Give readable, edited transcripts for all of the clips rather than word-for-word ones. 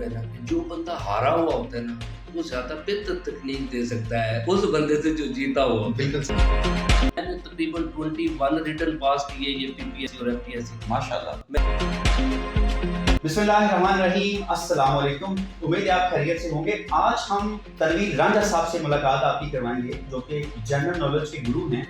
ہے نا کہ جو بندہ ہارا ہوا ہوتا ہے نا وہ زیادہ بہتر تکنیک دے سکتا ہے اس بندے سے جو جیتا ہوا. بالکل میں نے تقریباً 21 ریٹن پاس کیے یہ پی پی ایس سی اور ایف پی ایس سی. ماشاءاللہ. بسم اللہ الرحمن الرحیم. السلام علیکم. امید ہے آپ خیریت سے ہوں گے. آج ہم تنویر رانجھا صاحب سے ملاقات آپ کی کروائیں گے جو کہ جنرل نالج کے گرو ہیں.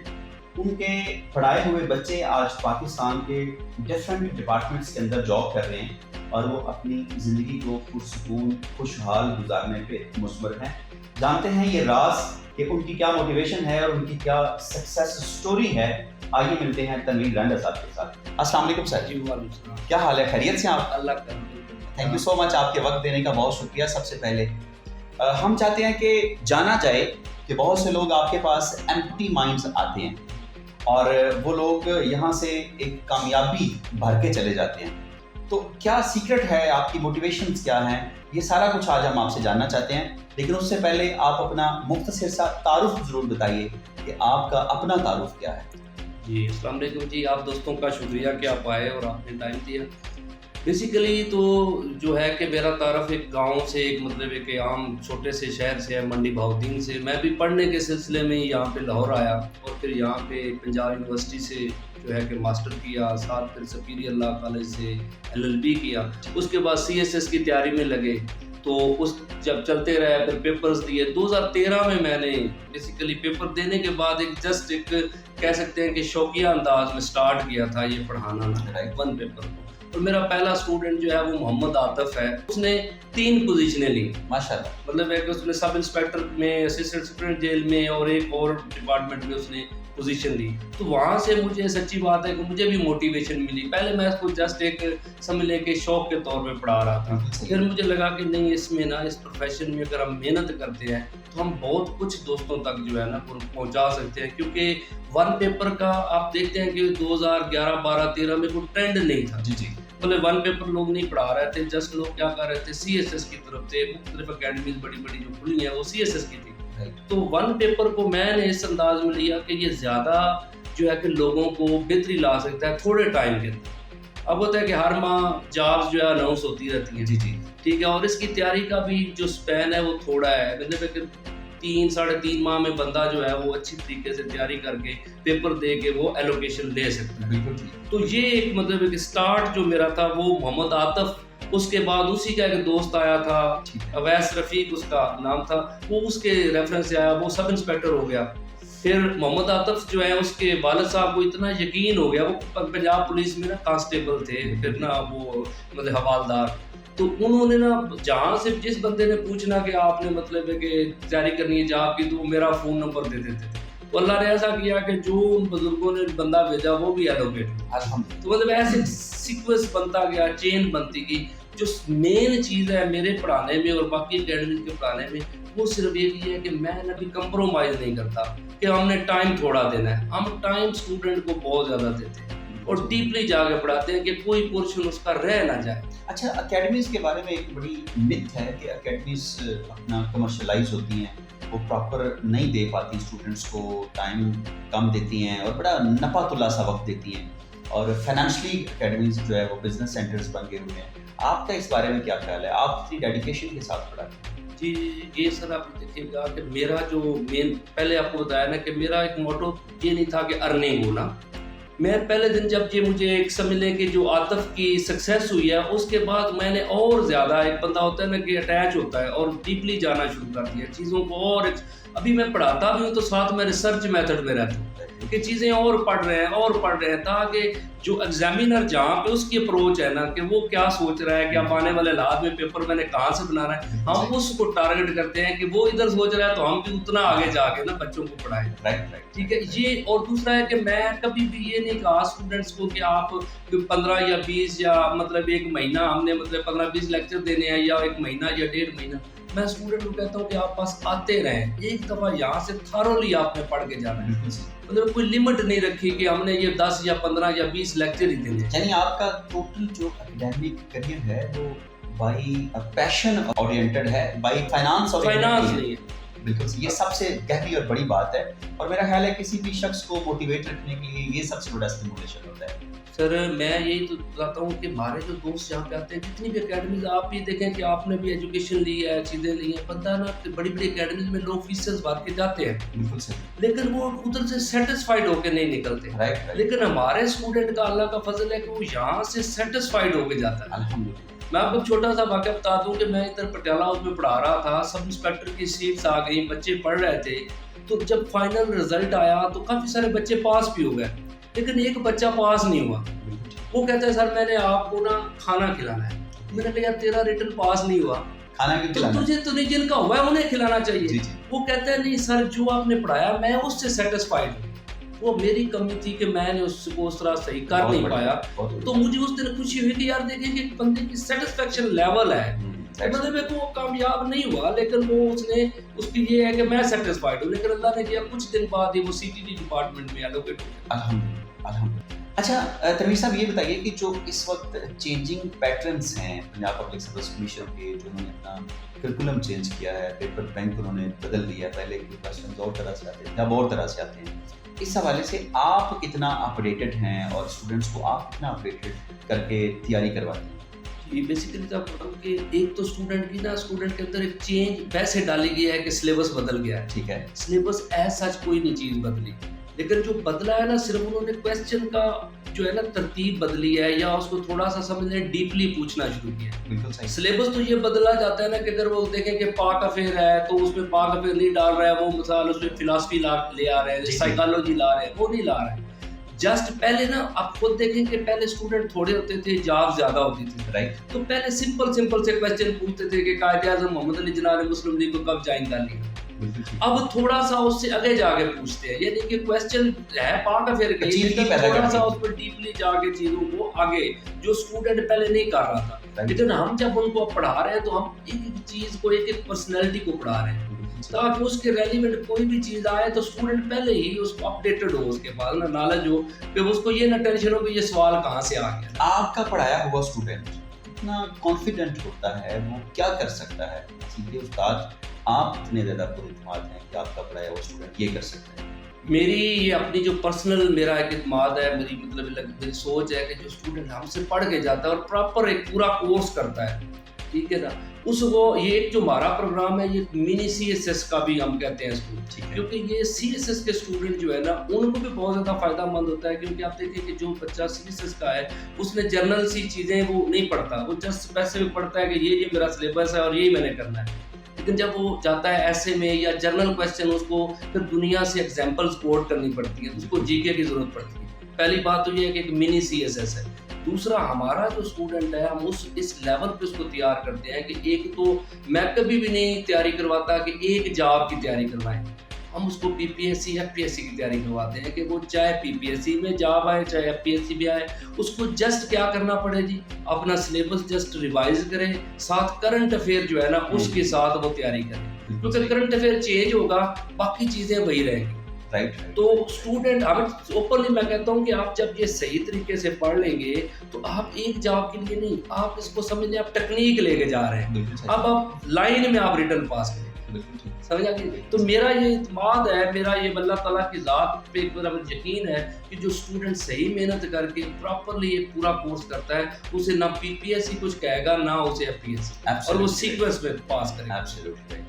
ان کے پڑھائے ہوئے بچے آج پاکستان کے ڈفرینٹ ڈپارٹمنٹس کے اندر جاب کر رہے ہیں اور وہ اپنی زندگی کو پرسکون خوشحال گزارنے پہ مصمر ہیں. جانتے ہیں یہ راز کہ ان کی کیا موٹیویشن ہے اور ان کی کیا سکسیس سٹوری ہے. آئیے ملتے ہیں تنویر رانجھا صاحب کے ساتھ. السلام علیکم سر. جی وعلیکم السلام. کیا حال ہے؟ خیریت سے آپ؟ اللہ کا تھینک یو سو مچ. آپ کے وقت دینے کا بہت شکریہ. سب سے پہلے ہم چاہتے ہیں کہ جانا جائے کہ بہت سے لوگ آپ کے پاس ایمپٹی مائنڈز آتے ہیں اور وہ لوگ یہاں سے ایک کامیابی بھر کے چلے جاتے ہیں. تو کیا سیکرٹ ہے؟ آپ کی موٹیویشنز کیا ہیں؟ یہ سارا کچھ آج ہم آپ سے جاننا چاہتے ہیں. لیکن اس سے پہلے آپ اپنا مختصر سا تعارف ضرور بتائیے کہ آپ کا اپنا تعارف کیا ہے. جی السلام علیکم. جی آپ دوستوں کا شکریہ کہ آپ آئے اور آپ نے ٹائم دیا. بیسیکلی تو جو ہے کہ میرا تعارف ایک گاؤں سے ایک مطلب ایک عام چھوٹے سے شہر سے ہے منڈی بہاؤالدین سے. میں بھی پڑھنے کے سلسلے میں یہاں پہ لاہور آیا اور پھر یہاں پہ پنجاب یونیورسٹی سے جو ہے کہ ماسٹر کیا, ساتھ پھر سپیریئر لا کالج سے LLB کیا. اس کے بعد CSS کی تیاری میں لگے تو اس جب چلتے رہے پھر پیپرز دیے. 2013 میں نے بیسیکلی پیپر دینے کے بعد ایک جسٹ ایک کہہ سکتے ہیں کہ شوقیہ انداز میں سٹارٹ کیا تھا یہ پڑھانا ون پیپر کو. اور میرا پہلا اسٹوڈنٹ جو ہے وہ محمد عاطف ہے. اس نے 3 پوزیشنیں لی ماشاءاللہ. مطلب ہے کہ اس نے سب انسپیکٹر میں, اسسٹنٹ سپرنٹ جیل میں اور ایک اور ڈپارٹمنٹ میں اس نے پوزیشن لی. تو وہاں سے مجھے سچی بات ہے کہ مجھے بھی موٹیویشن ملی. پہلے میں اس کو جسٹ ایک سمجھ لیں کہ شوق کے طور پہ پڑھا رہا تھا. پھر مجھے لگا کہ نہیں اس میں نا اس پروفیشن میں اگر ہم محنت کرتے ہیں تو ہم بہت کچھ دوستوں تک جو ہے نا پہنچا سکتے ہیں. کیونکہ ون پیپر کا آپ دیکھتے ہیں کہ 2011, 12, 13 میں کوئی ٹرینڈ نہیں تھا. جی جی. مطلب ون پیپر لوگ نہیں پڑھا رہے تھے. جسٹ لوگ کیا کر رہے تھے CSS کی طرف سے مختلف اکیڈمیز بڑی بڑی جو کھلی ہیں وہ CSS کی تھی. تو ون پیپر کو میں نے اس انداز میں لیا کہ یہ زیادہ جو ہے کہ لوگوں کو بہتری لا سکتا ہے تھوڑے ٹائم کے اندر. اب ہوتا ہے کہ ہر ماہ جابس جو ہے اناؤنس ہوتی رہتی ہیں. جی جی. ٹھیک ہے. اور اس کی تیاری کا بھی جو سپین ہے وہ تھوڑا ہے. مطلب کہ 3-3.5 ماہ میں بندہ جو ہے وہ اچھی طریقے سے تیاری کر کے پیپر دے کے وہ ایلوکیشن لے سکتا ہے. بالکل. تو یہ ایک مطلب ایک سٹارٹ جو میرا تھا وہ محمد عاطف. اس کے بعد اسی کا ایک دوست آیا تھا اویس رفیق اس کا نام تھا, وہ اس کے ریفرنس سے آیا, وہ سب انسپیکٹر ہو گیا. پھر محمد عاطف جو ہے اس کے والد صاحب کو اتنا یقین ہو گیا, وہ پنجاب پولیس میں نا کانسٹیبل تھے, پھر نا وہ مطلب حوالدار. تو انہوں نے نا جہاں سے جس بندے نے پوچھنا کہ آپ نے مطلب ہے کہ تیاری کرنی ہے جاب کی تو وہ میرا فون نمبر دے دیتے تھے. تو اللہ نے ایسا کیا کہ جو ان بزرگوں نے بندہ بھیجا وہ بھی ایلوکیٹ. تو مطلب ایسے سیکوینس بنتا گیا, چین بنتی گئی. جو مین چیز ہے میرے پڑھانے میں اور باقی اکیڈمیز کے پڑھانے میں وہ صرف یہ ہے کہ میں کبھی کمپرومائز نہیں کرتا کہ ہم نے ٹائم تھوڑا دینا ہے. ہم ٹائم اسٹوڈنٹ کو بہت زیادہ دیتے ہیں اور ڈیپلی جا کے پڑھاتے ہیں کہ کوئی پورشن اس کا رہ نہ جائے. اچھا, اکیڈمیز کے بارے میں ایک بڑی متھ ہے کہ اکیڈمیز اپنا کمرشلائز ہوتی ہیں, وہ پراپر نہیں دے پاتی اسٹوڈنٹس کو, ٹائم کم دیتی ہیں اور بڑا نفع تلا سا وقت دیتی ہیں, اور فائنانشلی اکیڈمیز جو ہے وہ بزنس سینٹرز بن گئے ہوئے ہیں. آپ کا اس بارے میں کیا خیال ہے؟ آپ اتنی ڈیڈیکیشن کے ساتھ پڑھاتے ہیں. جی یہ سر آپ دیکھیے گا کہ میرا جو مین پہلے آپ کو بتایا نا کہ میرا ایک موٹو یہ نہیں تھا کہ ارننگ ہونا. میں پہلے دن جب یہ مجھے ایک سمجھ لیں کہ جو عاطف کی سکسیس ہوئی ہے اس کے بعد میں نے اور زیادہ ایک بندہ ہوتا ہے نا کہ اٹیچ ہوتا ہے اور ڈیپلی جانا شروع کر دیا چیزوں کو. اور ابھی میں پڑھاتا بھی ہوں تو ساتھ میں ریسرچ میتھڈ میں رہتا ہوں کہ چیزیں اور پڑھ رہے ہیں تاکہ جو ایگزامینر جہاں پہ اس کی اپروچ ہے نا کہ وہ کیا سوچ رہا ہے کہ اب آنے والے حالات میں پیپر میں نے کہاں سے بنانا ہے, ہم اس کو ٹارگٹ کرتے ہیں کہ وہ ادھر سوچ رہا ہے تو ہم بھی اتنا آگے جا کے نا بچوں کو پڑھائیں. ٹھیک ہے. یہ اور دوسرا ہے کہ میں کبھی بھی یہ نہیں کہا اسٹوڈنٹس کو کہ آپ 15 یا 20 یا مطلب ایک مہینہ ہم نے مطلب 15-20 لیکچر دینے ہیں یا ایک مہینہ یا 1.5 مہینہ. میں اسٹوڈنٹ کو کہتا ہوں کہ آپ پاس آتے رہیں, ایک دفعہ یہاں سے تھارولی آپ نے پڑھ کے جانا ہے. مطلب کوئی لمٹ نہیں رکھی کہ ہم نے یہ 10 یا 15 یا 20 لیکچر ہی دینے. یعنی آپ کا ٹوٹل جو اکیڈمک کریئر ہے وہ بائی پیشن اورینٹڈ ہے, بائی فائنانس نہیں ہے. بالکل, یہ سب سے گہری اور بڑی بات ہے. اور میرا خیال ہے کسی بھی شخص کو موٹیویٹ رکھنے کے لیے یہ سب سے بڑا اسٹیمولیشن ہوتا ہے. سر میں یہی تو بتاتا ہوں کہ ہمارے جو دوست یہاں پہ آتے ہیں جتنی بھی اکیڈمیز آپ بھی دیکھیں کہ آپ نے بھی ایجوکیشن لی ہے چیزیں لی ہیں بندہ نا بڑی بڑی اکیڈمیز میں لو فیسز بھر کے جاتے ہیں بالکل صحیح. لیکن وہ ادھر سے سیٹسفائیڈ ہو کے نہیں نکلتے. لیکن ہمارے اسٹوڈنٹ کا اللہ کا فضل ہے کہ وہ یہاں سے سیٹسفائیڈ ہو کے جاتا ہے. الحمدللہ. میں آپ کو چھوٹا سا واقعہ بتا دوں کہ میں ادھر پٹیالہ ہاؤس میں پڑھا رہا تھا, سب انسپیکٹر کی سیٹس آ گئیں, بچے پڑھ رہے تھے, تو جب فائنل رزلٹ آیا تو کافی سارے بچے پاس بھی ہو گئے, لیکن ایک بچہ پاس نہیں ہوا. وہ کہتا ہے سر میں نے آپ کو نا کھانا کھلانا ہے. میں نے کہا یار تیرا ریٹن پاس نہیں ہوا, کھانا کیوں کھلانا؟ تجھے تو نہیں جن کا ہوا ہے انہیں کھلانا چاہیے. وہ کہتا ہے نہیں سر جو آپ نے پڑھایا میں اس سے سیٹسفائیڈ ہوں. وہ میری کمی تھی کہ میں نے اس کو اس طرح صحیح کر نہیں پایا, تو مجھے اس دن خوشی ہوئی کہ یار دیکھیں کہ بندے کی سیٹسفیکشن لیول ہے, مطلب ہے کہ وہ کامیاب نہیں ہوا لیکن وہ اس نے اس کی یہ ہے کہ میں سیٹسفائیڈ ہوں. لیکن اللہ نے کیا کچھ دن بعد ہی وہ سی ٹی ڈی ڈپارٹمنٹ میں ایلوکیٹ ہو گیا. الحمدللہ. اچھا تنویر صاحب یہ بتائیے کہ جو اس وقت چینجنگ پیٹرنس ہیں پنجاب پبلک سروس کمیشن کے, جو انہوں نے اپنا کرکولم چینج کیا ہے, پیپر بینک انہوں نے بدل دیا, پہلے کے کویشچنز اور طرح سے آتے ہیں اب اور طرح سے آتے ہیں, اس حوالے سے آپ کتنا اپڈیٹڈ ہیں اور اسٹوڈنٹس کو آپ کتنا اپڈیٹڈ کر کے تیاری کرواتے ہیں؟ جی بیسیکلی تو آپ بتاؤں کہ ایک تو اسٹوڈنٹ کے اندر ایک چینج ویسے ڈالی گئی ہے کہ سلیبس بدل گیا ہے. ٹھیک ہے, سلیبس ایز سچ کوئی نہیں چیز بدلی, لیکن جو بدلا ہے نا صرف انہوں نے کویسچن کا جو ہے نا ترتیب بدلی ہے یا اس کو تھوڑا سا سمجھ لیں ڈیپلی پوچھنا شروع کیا. بالکل صحیح. سلیبس تو یہ بدلا جاتا ہے نا کہ اگر وہ دیکھیں کہ پاک افیئر ہے تو اس میں پاک افیئر نہیں ڈال رہا ہے, وہ مثال اس میں فلاسفی لے آ رہے ہیں, سائیکالوجی لا رہے ہیں, وہ نہیں لا رہے ہیں. جسٹ پہلے نا آپ خود دیکھیں کہ پہلے اسٹوڈنٹ تھوڑے ہوتے تھے, جاب زیادہ ہوتی تھی, رائٹ. تو پہلے سمپل سے کویسچن پوچھتے تھے کہ قائد اعظم محمد علی جناح نے مسلم لیگ کو کب جوائن کر لیا. اب تھوڑا سا اس سے آگے جا کے پوچھتے ہیں, یعنی کہ کویسچن ہے پاک افیئر کی, تھوڑا سا اس پر ڈیپلی جا کے چیزوں کو آگے جو اسٹوڈنٹ پہلے نہیں کر رہا تھا. لیکن ہم جب ان کو پڑھا رہے ہیں تو ہم ایک ایک چیز کو ایک ایک پرسنالٹی کو پڑھا رہے ہیں تاکہ اس کے ریلیونٹ کوئی بھی چیز آئے تو اسٹوڈنٹ پہلے ہی اس کو اپڈیٹڈ ہو, اس کے پاس نا نالج ہو, کہ اس کو یہ نہ ٹینشن ہو کہ یہ سوال کہاں سے آ گیا. آپ کا پڑھایا ہوا اسٹوڈنٹ اتنا کانفیڈنٹ ہوتا ہے, وہ کیا کر سکتا ہے؟ سیدھے استاد آپ اتنے زیادہ پر اعتماد ہیں کہ آپ کا پڑھایا ہوا اسٹوڈنٹ یہ کر سکتا ہے؟ میری یہ اپنی جو پرسنل میرا ایک اعتماد ہے, میری مطلب سوچ ہے کہ جو اسٹوڈنٹ ہم سے پڑھ کے جاتا ہے اور پراپر ایک پورا کورس کرتا ہے, ٹھیک ہے نا, اس کو یہ ایک جو ہمارا پروگرام ہے یہ منی سی ایس ایس کا بھی ہم کہتے ہیں اس کو, کیونکہ یہ سی ایس ایس کے اسٹوڈنٹ جو ہے نا ان کو بھی بہت زیادہ فائدہ مند ہوتا ہے. کیونکہ آپ دیکھیں کہ جو بچہ سی ایس ایس کا ہے اس نے جنرل سی چیزیں وہ نہیں پڑھتا, وہ جسٹ اسپیسیفک پڑھتا ہے کہ یہ میرا سلیبس ہے اور یہی میں نے کرنا ہے. لیکن جب وہ جاتا ہے ایسے میں یا جنرل کویسچن اس کو پھر دنیا سے ایگزامپلس کوٹ کرنی پڑتی ہے, اس کو جی کے کی ضرورت پڑتی ہے. پہلی بات تو یہ ہے کہ ایک منی سی ایس ایس ہے. دوسرا ہمارا جو اسٹوڈنٹ ہے ہم اس لیول پہ اس کو تیار کرتے ہیں کہ ایک تو میں کبھی بھی نہیں تیاری کرواتا کہ ایک جاب کی تیاری کروائیں, ہم اس کو P P S C F P S C کی تیاری کرواتے ہیں کہ وہ چاہے پی پی ایس سی میں جاب آئے چاہے ایف پی ایس سی بھی آئے, اس کو جسٹ کیا کرنا پڑے جی, اپنا سلیبس جسٹ ریوائز کرے, ساتھ کرنٹ افیئر جو ہے نا اس کے ساتھ وہ تیاری کرے, کیونکہ کرنٹ افیئر چینج ہوگا باقی چیزیں وہی رہیں گی. تو اسٹوڈنٹ ہمیں اوپنلی میں کہتا ہوں کہ آپ جب یہ صحیح طریقے سے پڑھ لیں گے تو آپ ایک جاب کے لیے نہیں, آپ اس کو سمجھ لیں آپ ٹیکنیک لے کے جا رہے ہیں, اب آپ لائن میں آپ ریٹرن پاس کریں, سمجھا کہ. تو میرا یہ اعتماد ہے, میرا یہ اللہ تعالیٰ کی ذات پہ میرا یقین ہے کہ جو اسٹوڈنٹ صحیح محنت کر کے پراپرلی یہ پورا کورس کرتا ہے اسے نہ پی پی ایس سی کچھ کہے گا نہ اسے ایف پی ایس سی, اور وہ سیکوینس میں پاس کرے گا.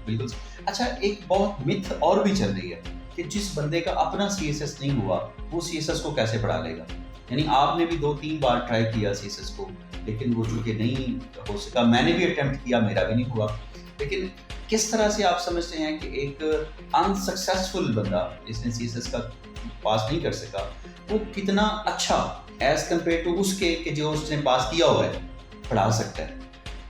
بالکل. اچھا ایک بہت متھ اور بھی چل رہی ہے کہ جس بندے کا اپنا سی ایس ایس نہیں ہوا وہ سی ایس ایس کو کیسے پڑھا لے گا. یعنی آپ نے بھی 2-3 بار ٹرائی کیا سی ایس ایس کو, لیکن وہ چونکہ نہیں ہو سکا, میں نے بھی اٹیمپٹ کیا, میرا بھی نہیں ہوا. لیکن کس طرح سے آپ سمجھتے ہیں کہ ایک انسکسیسفل بندہ جس نے سی ایس ایس کا پاس نہیں کر سکا وہ کتنا اچھا ایز کمپیئر ٹو اس کے کہ جو اس نے پاس کیا ہوا ہے پڑھا سکتا ہے؟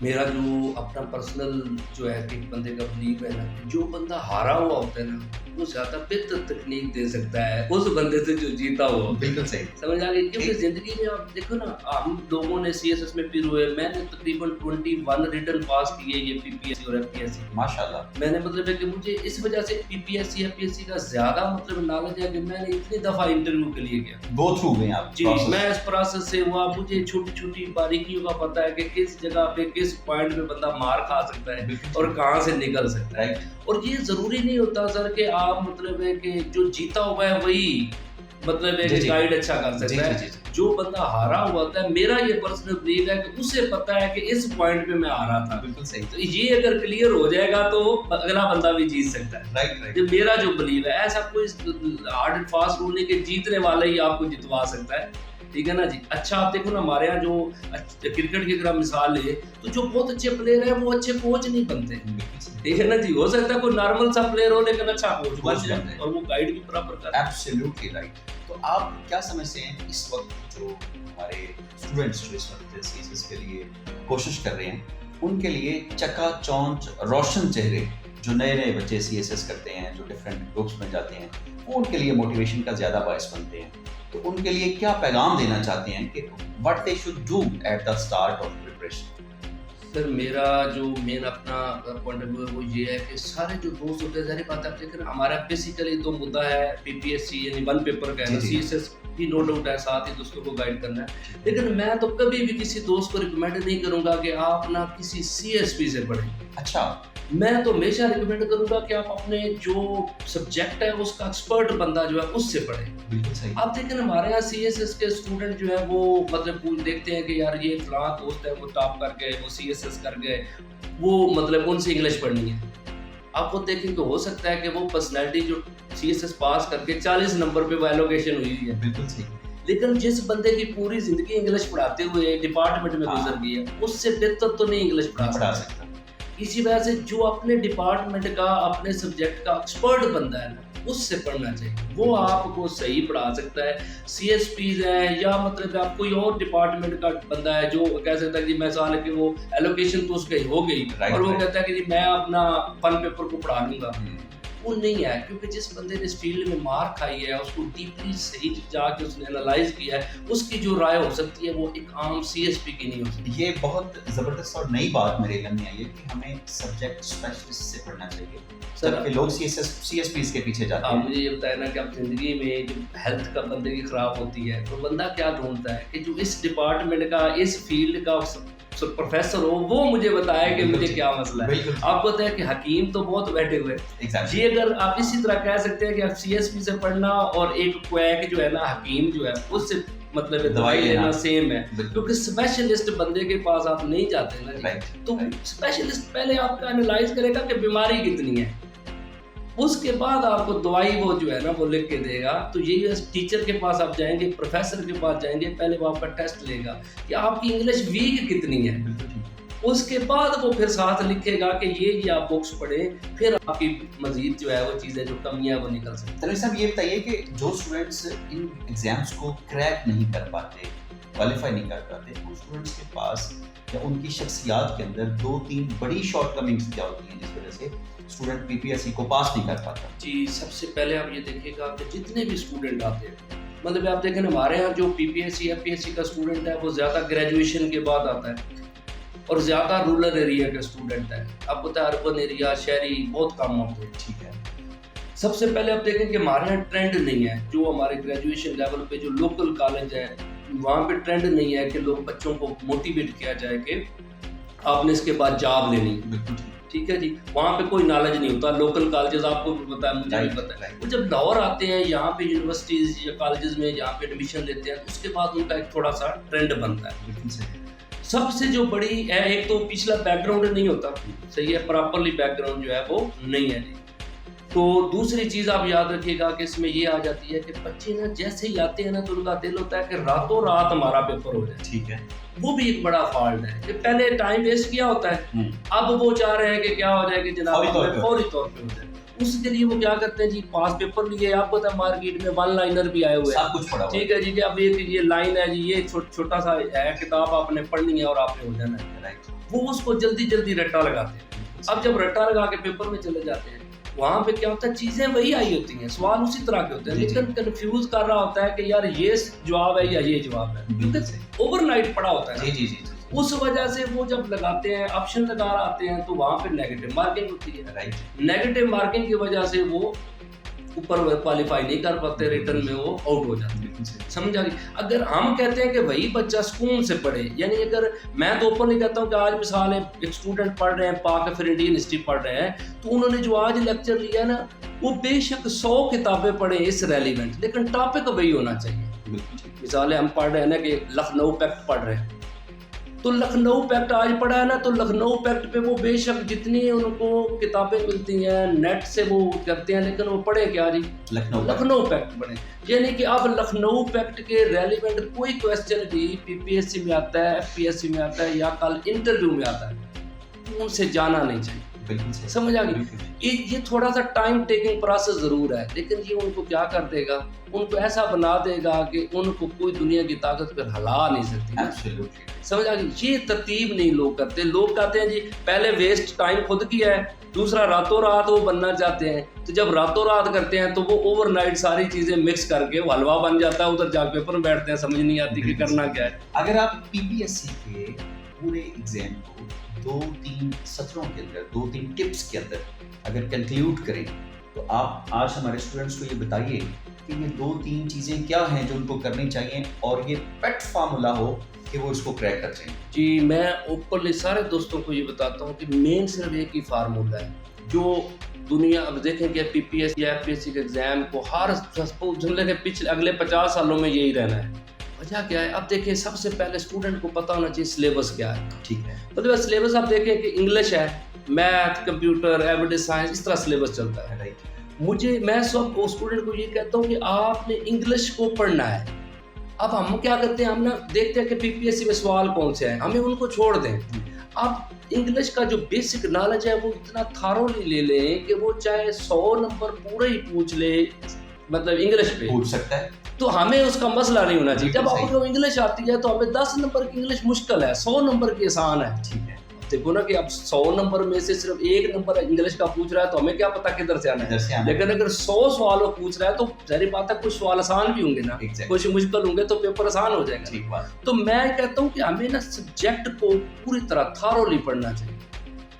میرا جو اپنا پرسنل جو ہے کہ بندے کا بلیو ہے نا, جو بندہ ہارا ہوا ہوتا ہے نا وہ زیادہ بہتر تکنیک دے سکتا ہے اس بندے سے جو جیتا ہوا. بالکل صحیح, سمجھ آ گئی. کیونکہ زندگی میں آپ دیکھو نا, ہم لوگوں نے سی ایس ایس میں پھر ہوئے, میں نے تقریباً 21 ریٹن پاس کیے یہ پی پی ایس سی اور ایف پی ایس سی. ماشاء اللہ. میں نے مطلب ہے کہ مجھے اس وجہ سے P P S C F P S C کا زیادہ مطلب نالج ہے کہ میں نے اتنی دفعہ انٹرویو کے لیے گیا, گو تھرو گئے آپ. جی میں اس پروسیس سے ہوا, مجھے چھوٹی چھوٹی باریکیوں کا پتہ ہے کہ کس جگہ پہ کس پوائنٹ پہ بندہ مار کھا سکتا ہے اور کہاں سے نکل سکتا ہے. اور یہ ضروری نہیں ہوتا سر کہ آپ مطلب ہے کہ جو جیتا ہوا ہے وہی مطلب ہے کہ گائیڈ اچھا کر سکتا ہے. جو بندہ ہارا ہوا ہوتا ہے میرا یہ پرسنل بلیو ہے کہ اسے پتا ہے کہ اس پوائنٹ پہ میں ہارا تھا. بالکل صحیح. تو یہ اگر کلیئر ہو جائے گا تو اگلا بندہ بھی جیت سکتا ہے. رائٹ. یہ میرا جو بلیو ہے. ایسا کوئی ہارڈ اینڈ فاسٹ رول نہیں کہ جیتنے والا ہی آپ کو جتوا سکتا ہے. ٹھیک ہے نا جی. اچھا آپ دیکھو نا ہمارے یہاں جو کرکٹ کی اگر مثال لے تو جو بہت اچھے پلیئر ہیں وہ اچھے کوچ نہیں بنتے. ٹھیک ہے نا جی. ہو سکتا ہے کوئی نارمل سا پلیئر ہو لیکن اچھا کوچ بن جائے اور وہ گائیڈ بھی برابر کرتا ہے. Absolutely right. تو آپ کیا سمجھتے ہیں اس وقت جو ہمارے اسٹوڈنٹس جو اس وقت سی ایس ایس کے لیے کوشش کر رہے ہیں ان کے لیے چکا چونچ روشن چہرے جو نئے نئے بچے سی ایس ایس کرتے ہیں جو ڈفرینٹ گروپس میں جاتے ہیں وہ ان کے لیے موٹیویشن کا زیادہ باعث بنتے ہیں, تو ان کے لیے کیا پیغام دینا چاہتے ہیں کہ what they should do at the start of preparation؟ سر میرا جو مین اپنا پوائنٹ آف ویو ہے وہ یہ ہے کہ سارے جو دوست ہوتے ہیں ظاہر بات ہے آپ دیکھ رہے ہیں ہمارا بیسیکلی تو مدعا ہے پی پی ایس سی یعنی ون پیپر کا ہے. سی ایس ایس بھی نو ڈاؤٹ ہے, ساتھ ہی دوستوں کو گائیڈ کرنا ہے. لیکن میں تو کبھی بھی کسی دوست کو ریکمینڈ نہیں کروں گا کہ آپ نا کسی سی ایس پی سے پڑھیں. اچھا. میں تو ہمیشہ ریکمینڈ کروں گا کہ آپ اپنے جو سبجیکٹ ہے اس کا ایکسپرٹ بندہ جو ہے اس سے پڑھیں. بالکل صحیح. آپ دیکھیں ہمارے یہاں سی ایس ایس کے اسٹوڈنٹ جو ہے وہ مطلب دیکھتے ہیں کہ یار یہ فلاں دوست ہے وہ ٹاپ کر گئے, وہ سی ایس ایس کر گئے, وہ مطلب ان سے انگلش پڑھنی ہے. آپ کو دیکھیں کہ ہو سکتا ہے کہ وہ پرسنالٹی جو سی ایس ایس پاس کر کے 40 نمبر پہ وہ ایلوکیشن ہوئی ہے. بالکل صحیح. لیکن جس بندے کی پوری زندگی انگلش پڑھاتے ہوئے ڈپارٹمنٹ میں گزر گئی ہے اس سے بہتر تو نہیں انگلش پڑھا سکتا. اسی وجہ سے جو اپنے ڈپارٹمنٹ کا اپنے سبجیکٹ کا ایکسپرٹ بندہ ہے نا اس سے پڑھنا چاہیے. وہ آپ کو صحیح پڑھا سکتا ہے. سی ایس پیز ہیں یا مطلب آپ کوئی اور ڈپارٹمنٹ کا بندہ ہے جو کہہ سکتا ہے کہ مثال ہے کہ وہ ایلوکیشن تو اس کی ہو گئی اور وہ کہتا ہے کہ جی میں اپنا ون پیپر کو پڑھا لوں گا, وہ نہیں ہے. کیونکہ جس بندے نے اس فیلڈ میں مار کھائی ہے اس کو ڈیپلی صحیح جا کے اس نے انالائز کیا ہے اس کی جو رائے ہو سکتی ہے وہ ایک عام سی ایس پی کی نہیں ہو سکتی. یہ بہت زبردست اور نئی بات میرے علم میں آئی ہے کہ ہمیں سبجیکٹ اسپیشلسٹ سے پڑھنا چاہیے جبکہ لوگ سی ایس پیز کے پیچھے جاتے ہیں. مجھے یہ بتایا نا کہ اب زندگی میں جو ہیلتھ کا بندے کی خراب ہوتی ہے تو بندہ کیا ڈھونڈتا ہے کہ جو اس ڈپارٹمنٹ کا اس فیلڈ کا پروفیسر ہو وہ مجھے بتایا کہ مجھے کیا مسئلہ ہے. آپ کو پتا ہے کہ حکیم تو بہت بیٹھے ہوئے. جی اگر آپ اسی طرح کہہ سکتے ہیں کہ آپ سی ایس پی سے پڑھنا اور ایک کویک جو ہے نا حکیم جو ہے اس سے مطلب دوائی لینا سیم ہے. کیونکہ اسپیشلسٹ بندے کے پاس آپ نہیں جاتے نا تو اسپیشلسٹ پہلے آپ کا انالائز کرے گا کہ بیماری کتنی ہے, اس کے بعد آپ کو دوائی وہ جو ہے نا وہ لکھ کے دے گا. تو یہ ٹیچر کے پاس آپ جائیں گے, پروفیسر کے پاس جائیں گے, پہلے وہ آپ کا ٹیسٹ لے گا کہ آپ کی انگلش ویک کتنی ہے. اس کے بعد وہ پھر ساتھ لکھے گا کہ یہ آپ بکس پڑھیں, پھر آپ کی مزید جو ہے وہ چیزیں جو کمیاں وہ نکل سکتی ہیں. تنویر صاحب یہ بتائیے کہ جو اسٹوڈنٹس ان ایگزامس کو کریک نہیں کر پاتے, کوالیفائی نہیں کر پاتے, ان اسٹوڈنٹس کے پاس یا ان کی شخصیات کے اندر 2-3 بڑی شارٹ کمنگس کیا ہوتی ہیں جس وجہ سے اسٹوڈنٹ پی پی ایس سی کو پاس نہیں کر پاتا؟ جی سب سے پہلے آپ یہ دیکھیے گا کہ جتنے بھی اسٹوڈنٹ آتے ہیں مطلب آپ دیکھیں ہمارے یہاں جو P P S C F P S C کا اسٹوڈنٹ ہے وہ زیادہ گریجویشن کے بعد آتا ہے اور زیادہ رورل ایریا کا اسٹوڈنٹ ہے. آپ کو پتہ ہے اربن ایریا شہری بہت کم ہوتے ہیں. ٹھیک ہے. سب سے پہلے آپ دیکھیں کہ ہمارے یہاں ٹرینڈ نہیں ہے جو ہمارے گریجویشن لیول پہ جو لوکل کالج ہے وہاں پہ ٹرینڈ نہیں ہے کہ لوگ بچوں کو موٹیویٹ کیا جائے کہ آپ نے اس کے بعد جاب لینی. ٹھیک ہے جی. وہاں پہ کوئی نالج نہیں ہوتا. لوکل کالجز آپ کو بھی پتا ہے, مجھے بھی پتا ہے. وہ جب لاہور آتے ہیں یہاں پہ یونیورسٹیز یا کالجز میں جہاں پہ ایڈمیشن لیتے ہیں اس کے بعد ان کا ایک تھوڑا سا ٹرینڈ بنتا ہے. سب سے جو بڑی ہے ایک تو پچھلا بیک گراؤنڈ نہیں ہوتا صحیح ہے, پراپرلی بیک گراؤنڈ جو ہے وہ نہیں ہے. تو دوسری چیز آپ یاد رکھیے گا کہ اس میں یہ آ جاتی ہے کہ بچے نا جیسے ہی آتے ہیں نا تو ان کا دل ہوتا ہے کہ راتوں رات ہمارا پیپر ہو جائے. ٹھیک ہے. وہ بھی ایک بڑا فالٹ ہے کہ پہلے ٹائم ویسٹ کیا ہوتا ہے, اب وہ چاہ رہے ہیں کہ کیا ہو جائے کہ جناب فوری طور پہ ہو جائے. اس کے لیے وہ کیا کرتے ہیں جی پاس پیپر لیے. آپ کو مارکیٹ میں ون لائنر بھی آئے ہوئے ہیں. ٹھیک ہے جی کہ اب یہ لائن ہے جی یہ چھوٹا سا ہے کتاب آپ نے پڑھنی ہے اور آپ نے ہو جانا ہے. وہ اس کو جلدی جلدی رٹا لگاتے ہیں. اب جب رٹا لگا کے پیپر میں چلے جاتے ہیں وہاں پہ کیا ہوتا ہے چیزیں وہی آئی ہوتی ہیں, سوال اسی طرح کے ہوتے ہیں لیکن کنفیوز کر رہا ہوتا ہے کہ یار یہ جواب ہے یا یہ جواب ہے کیونکہ اوور نائٹ پڑا ہوتا ہے. جی. اس وجہ سے وہ جب لگاتے ہیں آپشن لگا آتے ہیں تو وہاں پہ نیگیٹو مارکنگ ہوتی ہے. نیگیٹو مارکنگ کی وجہ سے وہ اوپر کوالیفائی نہیں کر پاتے, ریٹرن میں وہ آؤٹ ہو جاتے ہیں. سمجھا گئی. اگر ہم کہتے ہیں کہ وہی بچہ سکون سے پڑھے, یعنی اگر میں تو اوپن نہیں کہتا ہوں کہ آج مثال ہے ایک اسٹوڈنٹ پڑھ رہے ہیں پاک پھر انڈین ہسٹری پڑھ رہے ہیں تو انہوں نے جو آج لیکچر لیا نا وہ بے شک 100 کتابیں پڑھیں اس ریلیونٹ لیکن ٹاپک وہی ہونا چاہیے. مثال ہے ہم پڑھ رہے ہیں نا کہ لکھنؤ پیکٹ پڑھ رہے ہیں، تو لکھنؤ پیکٹ آج پڑھا ہے نا، تو لکھنؤ پیکٹ پہ وہ بے شک جتنی ان کو کتابیں ملتی ہیں نیٹ سے وہ کرتے ہیں، لیکن وہ پڑھے کیا جی؟ لکھنؤ پیکٹ پڑھے. یعنی کہ اب لکھنؤ پیکٹ کے ریلیونٹ کوئی کویسچن بھی PPSC میں آتا ہے، FPSC میں آتا ہے یا کل انٹرویو میں آتا ہے، تو ان سے جانا نہیں چاہیے. سمجھ آ گئی؟ یہ تھوڑا سا ٹائم ٹیکنگ پروسیس ضرور ہے، لیکن یہ ان کو کیا کر دے گا، ان کو ایسا بنا دے گا کہ ان کو کوئی دنیا کی طاقت پہ ہلا نہیں سکتی. سمجھ آ گئی؟ یہ ترتیب نہیں لوگ کرتے. لوگ کہتے ہیں جی پہلے ویسٹ ٹائم خود کیا ہے، دوسرا راتوں رات وہ بننا چاہتے ہیں، تو جب راتوں رات کرتے ہیں تو وہ اوور نائٹ ساری چیزیں مکس کر کے وہ حلوہ بن جاتا ہے، ادھر جا کے پیپر میں بیٹھتے ہیں، سمجھ نہیں آتی کہ کرنا کیا ہے. اگر آپ PPSC کے پورے ایگزام کو 2-3 سطروں کے اندر، 2-3 ٹپس کے اندر اگر کنکلیوڈ کریں، تو آپ آج ہمارے اسٹوڈنٹس کو یہ بتائیے کہ یہ 2-3 چیزیں کیا ہیں جو ان کو کرنی چاہیے اور یہ پیٹ فارمولا ہو کہ وہ اس کو کریک کر جائیں. جی میں اوپرلی سارے دوستوں کو یہ بتاتا ہوں کہ مین صرف ایک ہی فارمولا ہے جو دنیا اب دیکھیں کہ PPSC یا FPSC کے ایگزام کو ہر جملے کے پچھلے اگلے 50 سالوں میں یہی رہنا ہے. وجہ کیا ہے؟ اب دیکھیں سب سے پہلے اسٹوڈنٹ کو پتہ ہونا چاہیے سلیبس کیا ہے. ٹھیک ہے، مطلب سلیبس آپ دیکھیں کہ انگلش ہے، میتھ، کمپیوٹر، ایویڈنس سائنس، اس طرح سلیبس چلتا ہے. میں سب کو اسٹوڈنٹ کو یہ کہتا ہوں کہ آپ نے انگلش کو پڑھنا ہے. اب ہم کیا کرتے ہیں، ہم نا دیکھتے ہیں کہ PPSC میں سوال کون سے ہیں، ہمیں ان کو چھوڑ دیں. اب انگلش کا جو بیسک نالج ہے وہ اتنا تھارولی لے لیں کہ وہ چاہے 100 نمبر پورے ہی پوچھ لے، مطلب انگلش پہ پوچھ سکتا ہے، تو ہمیں اس کا مسئلہ نہیں ہونا چاہیے. جب آپ کو انگلش آتی ہے تو ہمیں 10 نمبر کی انگلش مشکل ہے، 100 نمبر کی آسان ہے. ٹھیک ہے، دیکھو نا کہ اب 100 نمبر میں سے صرف 1 نمبر انگلش کا پوچھ رہا ہے تو ہمیں کیا پتا کدھر سے آنا ہے. لیکن اگر 100 سوال وہ پوچھ رہا ہے تو ظاہر بات ہے کچھ سوال آسان بھی ہوں گے نا، کچھ مشکل ہوں گے، تو پیپر آسان ہو جائے گا. تو میں کہتا ہوں کہ ہمیں نا سبجیکٹ کو پوری طرح تھارولی پڑھنا چاہیے.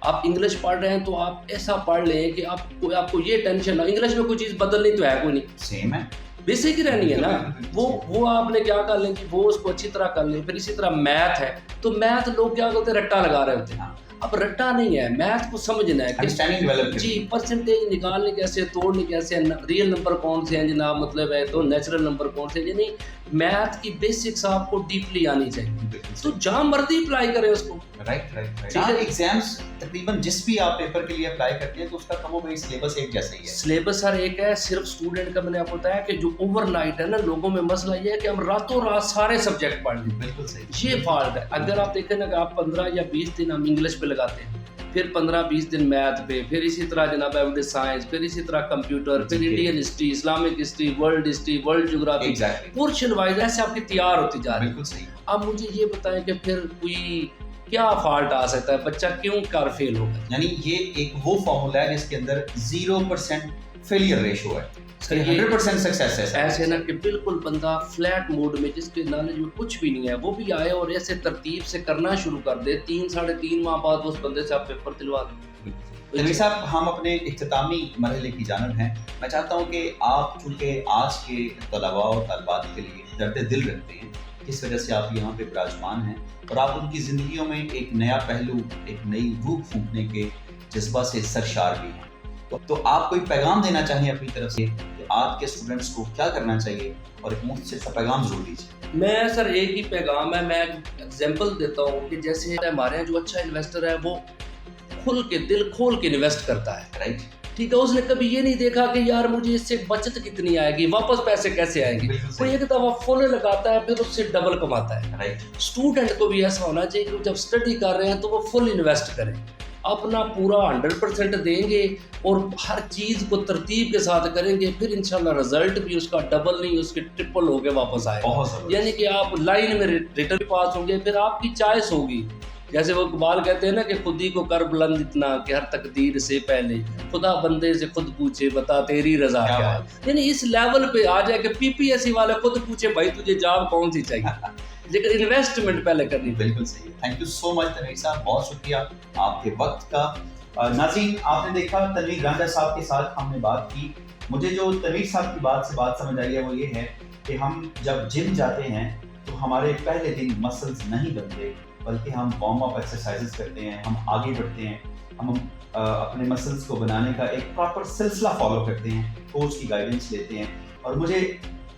آپ انگلش پڑھ رہے ہیں تو آپ ایسا پڑھ لیں کہ آپ کو یہ ٹینشن نہ، انگلش میں کوئی چیز بدلنی تو ہے کوئی نہیں، سیم ہے، بیسک ہی رہنی ہے نا. وہ آپ نے کیا کر لیں کہ وہ اس کو اچھی طرح کر لیں. پھر اسی طرح میتھ ہے تو میتھ لوگ کیا کرتے ہیں، رٹا لگا رہے ہوتے ہیں. اب رٹا نہیں ہے، میتھ کو سمجھنا ہے کہ جی پرسنٹیج نکالنے کیسے، توڑنے کیسے، ریئل نمبر کون سے ہیں جناب، مطلب ہے تو نیچرل نمبر کون سے. یعنی میتھ کی بیسکس آپ کو ڈیپلی آنی چاہیے، تو جہاں مرضی اپلائی کریں اس کو. رائٹ. ایگزامس تقریباً جس بھی آپ پیپر کے لیے اپلائی کرتے ہیں تو اس کا کم و بیش سلیبس ایک جیسا ہی ہے. سلیبس ہر ایک ہے، صرف اسٹوڈنٹ کا میں نے آپ کو بتایا کہ جو اوور نائٹ ہے نا، لوگوں میں مسئلہ یہ ہے کہ ہم راتوں رات سارے سبجیکٹ پڑھ لیں. بالکل صحیح، یہ فالٹ ہے. اگر آپ دیکھیں نا کہ آپ 15 یا 20 دن ہم انگلش پہ لگاتے ہیں، پھر 15-20 دن میتھ پہ، پھر اسی طرح جناب ایویڈنس سائنس، پھر اسی طرح کمپیوٹر، پھر Indian history, Islamic history, world جغرافی، پورشن وائز ایسے آپ کی تیار ہوتی جا رہی ہے. بالکل صحیح. اب مجھے یہ بتائیں کہ پھر کوئی کیا فالٹ آ سکتا ہے، بچہ کیوں کر فیل ہوگا؟ یعنی یہ ایک وہ فارمولا ہے جس کے اندر 0% فیلئر ریشو ہے، 100% سکسیس ہے. ایسے نا کہ بالکل بندہ فلیٹ موڈ میں، جس کے نالج میں کچھ بھی نہیں ہے، وہ بھی آئے اور ایسے ترتیب سے کرنا شروع کر دے، 3-3.5 ماہ بعد اس بندے سے آپ پیپر دلوا دیں. تنویر صاحب، ہم اپنے اختتامی مرحلے کی جانب ہیں. میں چاہتا ہوں کہ آپ چونکہ آج کے طلباء اور طالبات کے لیے درد دل رکھتے ہیں، اس وجہ سے آپ یہاں پہ براجمان ہیں اور آپ ان کی زندگیوں میں ایک نیا پہلو، ایک نئی روح پھونکنے کے جذبہ سے سرشار بھی ہیں. تو آپ کوئی پیغام دینا چاہیں اپنی طرف سے کہ آج کے اسٹوڈنٹس کو کیا کرنا چاہیے، اور ایک مختصر سا پیغام ضرور دیجیے. میں سر ایک ہی پیغام ہے، میں ایگزامپل دیتا ہوں کہ جیسے ہمارے یہاں جو اچھا انویسٹر ہے وہ کھل کے دل کھول کے انویسٹ کرتا ہے. رائٹ. ٹھیک ہے، اس نے کبھی یہ نہیں دیکھا کہ یار مجھے اس سے بچت کتنی آئے گی، واپس پیسے کیسے آئیں گے. وہ ایک دفعہ فل لگاتا ہے، پھر اس سے ڈبل کماتا ہے. اسٹوڈنٹ کو بھی ایسا ہونا چاہیے کہ جب اسٹڈی کر رہے ہیں تو وہ فل انویسٹ کریں، اپنا پورا 100% دیں گے اور ہر چیز کو ترتیب کے ساتھ کریں گے. پھر انشاءاللہ رزلٹ بھی اس کا ڈبل نہیں، اس کے ٹرپل ہو کے واپس آئے گا. یعنی کہ آپ لائن میں ریٹرن پاس ہوں گے. پھر آپ کی چوائس ہوگی، جیسے وہ اقبال کہتے ہیں نا کہ خود ہی کو کر بلند اتنا کہ ہر تقدیر سے پہلے خدا بندے سے خود پوچھے بتا تیری رضا کیا ہے. یعنی اس لیول پہ آ جائے کہ PPSC والے خود پوچھے بھائی تجھے جاب کون سی چاہیے، لیکن انویسٹمنٹ پہلے کرنی. بالکل صحیح. تھینک یو سو مچ تنویر صاحب، بہت شکریہ آپ کے وقت کا. ناظرین، آپ نے دیکھا تنویر رانجھا صاحب کے ساتھ ہم نے بات کی. مجھے جو تنویر صاحب کی بات سے بات سمجھ آئی ہے وہ یہ ہے کہ ہم جب جم جاتے ہیں تو ہمارے پہلے دن مسلز نہیں بنتے، بلکہ ہم وارم اپ ایکسرسائزز کرتے ہیں، ہم آگے بڑھتے ہیں، ہم اپنے مسلز کو بنانے کا ایک پراپر سلسلہ فالو کرتے ہیں، کوچ کی گائیڈنس لیتے ہیں. اور مجھے